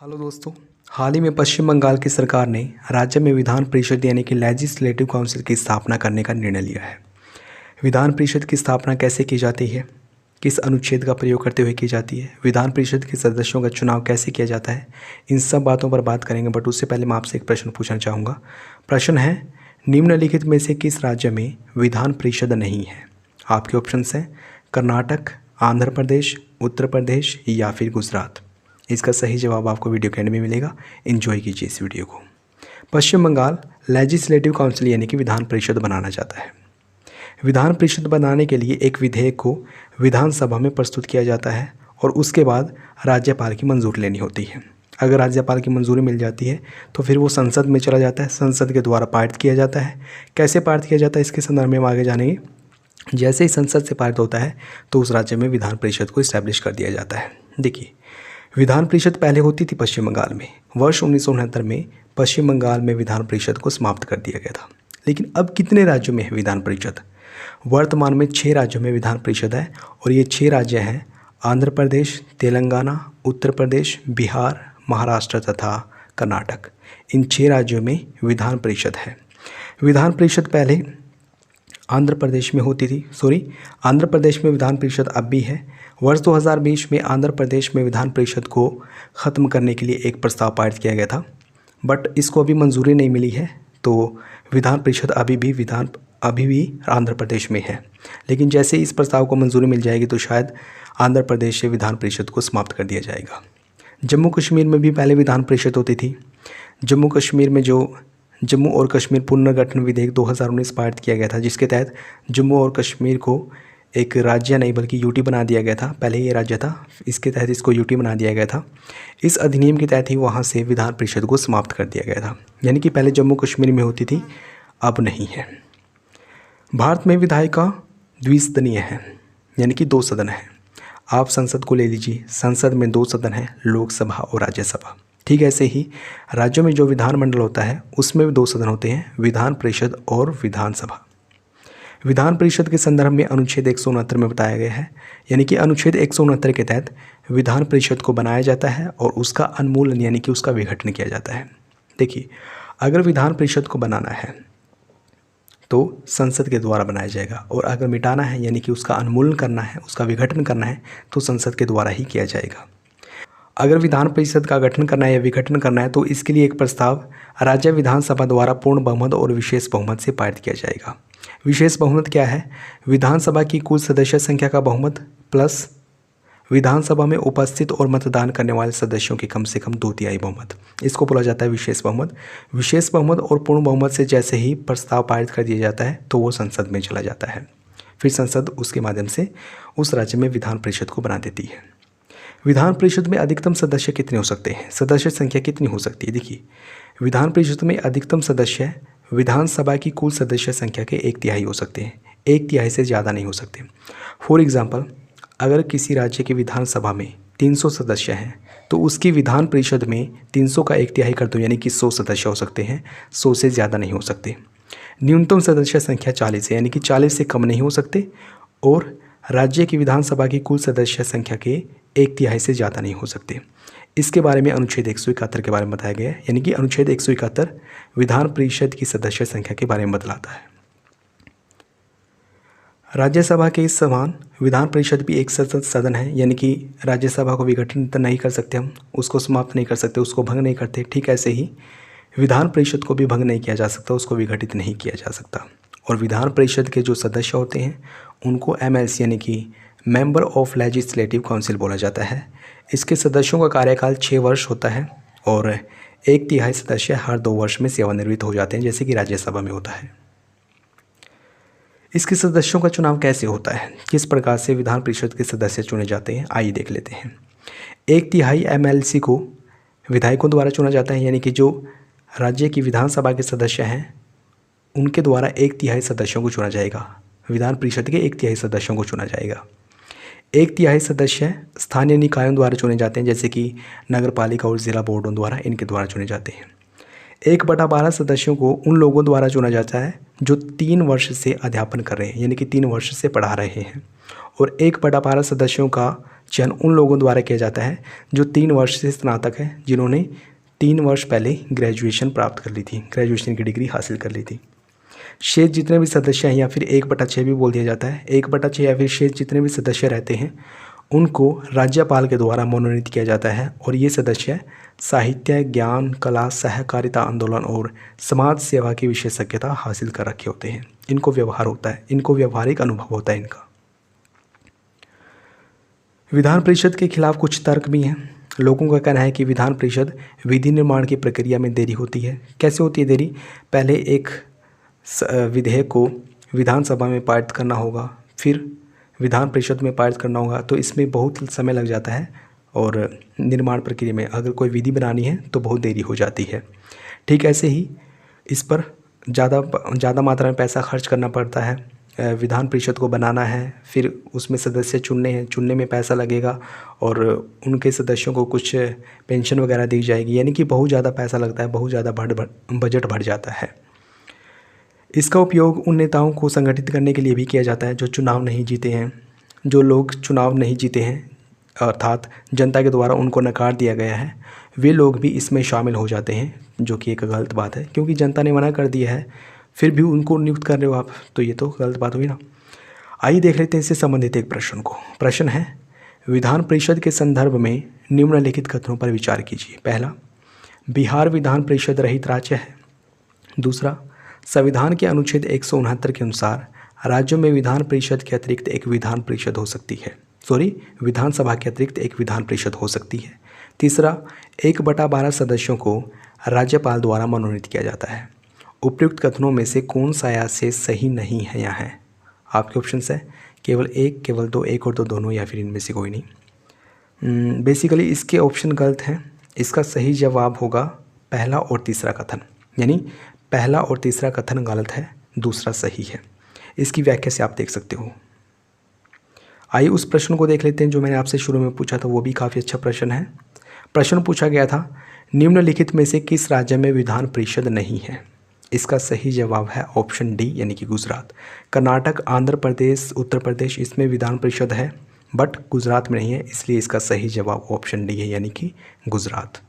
Hello दोस्तों। हाल ही में पश्चिम बंगाल की सरकार ने राज्य में विधान परिषद यानी कि लेजिस्लेटिव काउंसिल की स्थापना करने का निर्णय लिया है। विधान परिषद की स्थापना कैसे की जाती है, किस अनुच्छेद का प्रयोग करते हुए की जाती है, विधान परिषद के सदस्यों का चुनाव कैसे किया जाता है, इन सब बातों पर बात करेंगे। बट उससे पहले मैं आपसे एक प्रश्न पूछना चाहूँगा। प्रश्न है, निम्नलिखित में से किस राज्य में विधान परिषद नहीं है? आपके ऑप्शंस हैं कर्नाटक, आंध्र प्रदेश, उत्तर प्रदेश या फिर गुजरात। इसका सही जवाब आपको वीडियो के एंड में मिलेगा। एंजॉय कीजिए इस वीडियो को। पश्चिम बंगाल लेजिस्लेटिव काउंसिल यानी कि विधान परिषद बनाना चाहता है। विधान परिषद बनाने के लिए एक विधेयक को विधानसभा में प्रस्तुत किया जाता है और उसके बाद राज्यपाल की मंजूरी लेनी होती है। अगर राज्यपाल की मंजूरी मिल जाती है तो फिर वो संसद में चला जाता है। संसद के द्वारा पारित किया जाता है। कैसे पारित किया जाता है इसके संदर्भ में हम आगे जानेंगे। जैसे ही संसद से पारित होता है तो उस राज्य में विधान परिषद को इस्टेब्लिश कर दिया जाता है। देखिए, विधान परिषद पहले होती थी पश्चिम बंगाल में। वर्ष 1969 में पश्चिम बंगाल में विधान परिषद को समाप्त कर दिया गया था। लेकिन अब कितने राज्यों में है विधान परिषद? वर्तमान में 6 राज्यों में विधान परिषद है और ये 6 राज्य हैं आंध्र प्रदेश, तेलंगाना, उत्तर प्रदेश, बिहार, महाराष्ट्र तथा कर्नाटक। इन 6 राज्यों में विधान परिषद है। विधान परिषद पहले आंध्र प्रदेश में होती थी। आंध्र प्रदेश में विधान परिषद अब भी है। वर्ष 2020 में आंध्र प्रदेश में विधान परिषद को ख़त्म करने के लिए एक प्रस्ताव पारित किया गया था, बट इसको अभी मंजूरी नहीं मिली है। तो विधान परिषद अभी भी आंध्र प्रदेश में है। लेकिन जैसे इस प्रस्ताव को मंजूरी मिल जाएगी तो शायद आंध्र प्रदेश से विधान परिषद को समाप्त कर दिया जाएगा। जम्मू कश्मीर में भी पहले विधान परिषद होती थी। जम्मू कश्मीर में जो जम्मू और कश्मीर पुनर्गठन विधेयक 2019 पारित किया गया था, जिसके तहत जम्मू और कश्मीर को एक राज्य नहीं बल्कि यूटी बना दिया गया था। पहले ये राज्य था, इसके तहत इसको यूटी बना दिया गया था। इस अधिनियम के तहत ही वहाँ से विधान परिषद को समाप्त कर दिया गया था। यानी कि पहले जम्मू कश्मीर में होती थी, अब नहीं है। भारत में विधायिका द्विसदनीय है, यानी कि 2 सदन है। आप संसद को ले लीजिए, संसद में 2 सदन है, लोकसभा और राज्यसभा। ठीक ऐसे ही राज्यों में जो विधानमंडल होता है उसमें भी 2 सदन होते हैं, विधान परिषद और विधानसभा। विधान परिषद के संदर्भ में अनुच्छेद 169 में बताया गया है, यानी कि अनुच्छेद 169 के तहत विधान परिषद को बनाया जाता है और उसका उन्मूलन यानी कि उसका विघटन किया जाता है। देखिए, अगर विधान परिषद को बनाना है तो संसद के द्वारा बनाया जाएगा और अगर मिटाना है यानी कि उसका उन्मूलन करना है, उसका विघटन करना है तो संसद के द्वारा ही किया जाएगा। अगर विधान परिषद का गठन करना है या विघटन करना है तो इसके लिए एक प्रस्ताव राज्य विधानसभा द्वारा पूर्ण बहुमत और विशेष बहुमत से पारित किया जाएगा। विशेष बहुमत क्या है? विधानसभा की कुल सदस्य संख्या का बहुमत प्लस विधानसभा में उपस्थित और मतदान करने वाले सदस्यों की कम से कम 2/3 बहुमत, इसको बोला जाता है विशेष बहुमत। विशेष बहुमत और पूर्ण बहुमत से जैसे ही प्रस्ताव पारित कर दिया जाता है तो वो संसद में चला जाता है। फिर संसद उसके माध्यम से उस राज्य में विधान परिषद को बना देती है। विधान परिषद में अधिकतम सदस्य कितने हो सकते हैं? सदस्य संख्या कितनी हो सकती है? देखिए, विधान परिषद में अधिकतम सदस्य विधानसभा की कुल सदस्य संख्या के 1/3 हो सकते हैं। 1/3 से ज़्यादा नहीं हो सकते। फॉर एग्जाम्पल, अगर किसी राज्य की विधानसभा में 300 सदस्य हैं तो उसकी विधान परिषद में 300 का 1/3 कर दो यानी कि 100 सदस्य हो सकते हैं। 100 से ज़्यादा नहीं हो सकते। न्यूनतम सदस्य संख्या 40 है, यानी कि 40 से कम नहीं हो सकते और राज्य की विधानसभा की कुल सदस्य संख्या के 1/3 से ज़्यादा नहीं हो सकते। इसके बारे में अनुच्छेद 171 के बारे में बताया गया है, यानी कि अनुच्छेद 171 विधान परिषद की सदस्य संख्या के बारे में बतलाता है। राज्यसभा के इस समान विधान परिषद भी एक सदन है, यानी कि राज्यसभा को विघटन नहीं कर सकते हम, उसको समाप्त नहीं कर सकते, उसको भंग नहीं करते। ठीक ऐसे ही विधान परिषद को भी भंग नहीं किया जा सकता, उसको विघटित नहीं किया जा सकता। और विधान परिषद के जो सदस्य होते हैं उनको MLC यानी कि मेंबर ऑफ लेजिस्लेटिव काउंसिल बोला जाता है। इसके सदस्यों का कार्यकाल 6 वर्ष होता है और 1/3 सदस्य हर 2 वर्ष में सेवानिवृत्त हो जाते हैं, जैसे कि राज्यसभा में होता है। इसके सदस्यों का चुनाव कैसे होता है, किस प्रकार से विधान परिषद के सदस्य चुने जाते हैं, आइए देख लेते हैं। 1/3 MLC को विधायकों द्वारा चुना जाता है, यानी कि जो राज्य की विधानसभा के सदस्य हैं उनके द्वारा 1/3 सदस्यों को चुना जाएगा। विधान परिषद के 1/3 सदस्यों को चुना जाएगा। 1/3 सदस्य स्थानीय निकायों द्वारा चुने जाते हैं, जैसे कि नगर पालिका और जिला बोर्डों द्वारा, इनके द्वारा चुने जाते हैं। 1/12 सदस्यों को उन लोगों द्वारा चुना जाता है जो 3 वर्ष से अध्यापन कर रहे हैं, यानी कि 3 वर्ष से पढ़ा रहे हैं। और 1/12 सदस्यों का चयन उन लोगों द्वारा किया जाता है जो 3 वर्ष से स्नातक है, जिन्होंने 3 वर्ष पहले ग्रेजुएशन प्राप्त कर ली थी, ग्रेजुएशन की डिग्री हासिल कर ली थी। शेष जितने भी सदस्य हैं, या फिर 1/6 भी बोल दिया जाता है, 1/6 या फिर शेष जितने भी सदस्य रहते हैं उनको राज्यपाल के द्वारा मनोनीत किया जाता है। और ये सदस्य साहित्य, ज्ञान, कला, सहकारिता आंदोलन और समाज सेवा की विशेषज्ञता हासिल कर रखे होते हैं। इनको व्यवहार होता है, इनको व्यवहारिक अनुभव होता है इनका। विधान परिषद के खिलाफ कुछ तर्क भी हैं। लोगों का कहना है कि विधान परिषद विधि निर्माण की प्रक्रिया में देरी होती है। कैसे होती है देरी? पहले एक विधेयक को विधानसभा में पारित करना होगा, फिर विधान परिषद में पारित करना होगा, तो इसमें बहुत समय लग जाता है। और निर्माण प्रक्रिया में अगर कोई विधि बनानी है तो बहुत देरी हो जाती है। ठीक ऐसे ही इस पर ज़्यादा मात्रा में पैसा खर्च करना पड़ता है। विधान परिषद को बनाना है, फिर उसमें सदस्य चुनने हैं, चुनने में पैसा लगेगा और उनके सदस्यों को कुछ पेंशन वगैरह दी जाएगी, यानी कि बहुत ज़्यादा पैसा लगता है, बहुत ज़्यादा बजट बढ़ जाता है। इसका उपयोग उन नेताओं को संगठित करने के लिए भी किया जाता है जो चुनाव नहीं जीते हैं। जो लोग चुनाव नहीं जीते हैं अर्थात जनता के द्वारा उनको नकार दिया गया है, वे लोग भी इसमें शामिल हो जाते हैं, जो कि एक गलत बात है, क्योंकि जनता ने मना कर दिया है फिर भी उनको नियुक्त कर रहे हो आप, तो ये तो गलत बात हुई ना। आइए देख लेते हैं इससे संबंधित एक प्रश्न को। प्रश्न है, विधान परिषद के संदर्भ में निम्नलिखित कथनों पर विचार कीजिए। पहला, बिहार विधान परिषद रहित राज्य है। दूसरा, संविधान के अनुच्छेद 169 के अनुसार राज्यों में विधान परिषद के अतिरिक्त एक विधान परिषद हो सकती है, विधानसभा के अतिरिक्त एक विधान परिषद हो सकती है। तीसरा, 1/12 सदस्यों को राज्यपाल द्वारा मनोनीत किया जाता है। उपयुक्त कथनों में से कौन सा या से सही नहीं है या है? आपके ऑप्शंस है केवल 1, केवल 2, 1 और 2 दोनों, या फिर इनमें से कोई नहीं। बेसिकली इसके ऑप्शन गलत हैं। इसका सही जवाब होगा पहला और तीसरा कथन, यानी पहला और तीसरा कथन गलत है, दूसरा सही है। इसकी व्याख्या से आप देख सकते हो। आइए उस प्रश्न को देख लेते हैं जो मैंने आपसे शुरू में पूछा था, वो भी काफ़ी अच्छा प्रश्न है। प्रश्न पूछा गया था, निम्नलिखित में से किस राज्य में विधान परिषद नहीं है? इसका सही जवाब है ऑप्शन डी, यानी कि गुजरात। कर्नाटक, आंध्र प्रदेश, उत्तर प्रदेश, इसमें विधान परिषद है बट गुजरात में नहीं है, इसलिए इसका सही जवाब ऑप्शन डी है, यानी कि गुजरात।